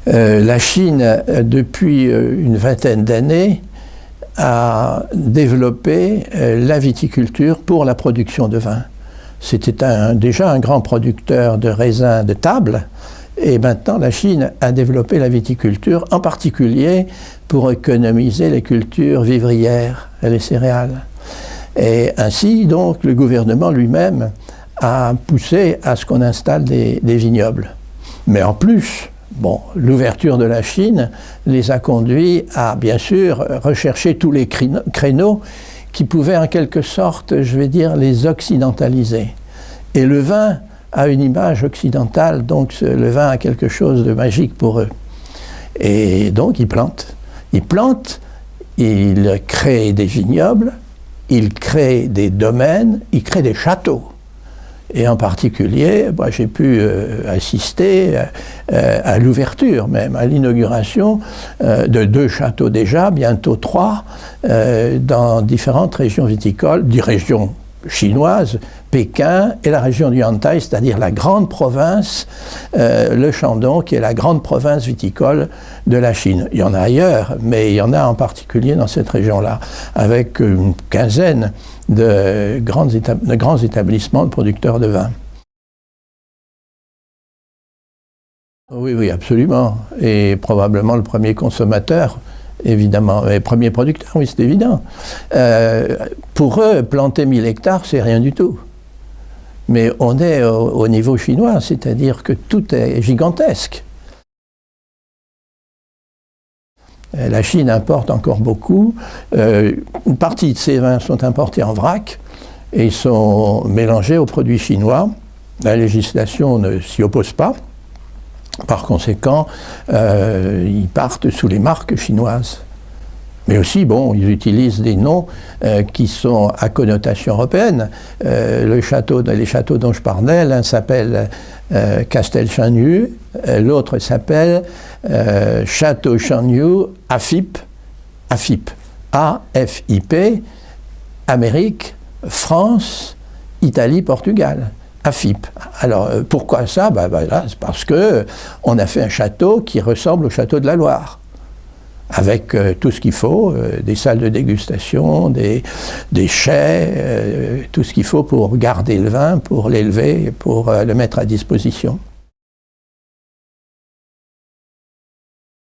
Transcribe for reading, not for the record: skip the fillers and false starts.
La Chine, depuis une vingtaine d'années, a développé la viticulture pour la production de vin. C'était déjà un grand producteur de raisins de table, et maintenant la Chine a développé la viticulture, en particulier pour économiser les cultures vivrières et les céréales. Et ainsi, donc, le gouvernement lui-même a poussé à ce qu'on installe des vignobles. Mais en plus, bon, l'ouverture de la Chine les a conduits à, bien sûr, rechercher tous les créneaux qui pouvaient, en quelque sorte, je vais dire, les occidentaliser. Et le vin a une image occidentale, donc le vin a quelque chose de magique pour eux. Et donc, ils plantent. Ils plantent, ils créent des vignobles, ils créent des domaines, ils créent des châteaux. Et en particulier, moi, j'ai pu assister à l'ouverture même, à l'inauguration de 2 châteaux déjà, bientôt 3, dans différentes régions viticoles, des régions chinoises, Pékin et la région du Yantai, c'est-à-dire la grande province, le Shandong, qui est la grande province viticole de la Chine. Il y en a ailleurs, mais il y en a en particulier dans cette région-là, avec une quinzaine de grands établissements de producteurs de vin. Oui, oui, absolument. Et probablement le premier consommateur, évidemment. Et premier producteur, oui, c'est évident. Pour eux, planter 1000 hectares, c'est rien du tout. Mais on est au niveau chinois, c'est-à-dire que tout est gigantesque. La Chine importe encore beaucoup. Une partie de ces vins sont importés en vrac et ils sont mélangés aux produits chinois. La législation ne s'y oppose pas. Par conséquent, ils partent sous les marques chinoises. Mais aussi, bon, ils utilisent des noms qui sont à connotation européenne. Les châteaux dont je parlais, l'un s'appelle Castel Chanyu, l'autre s'appelle Château Chanyu AFIP, A-F-I-P, Amérique, France, Italie, Portugal. AFIP. Alors, pourquoi ça? Là, c'est parce qu'on a fait un château qui ressemble au château de la Loire, avec tout ce qu'il faut, des salles de dégustation, des chais, tout ce qu'il faut pour garder le vin, pour l'élever, pour le mettre à disposition.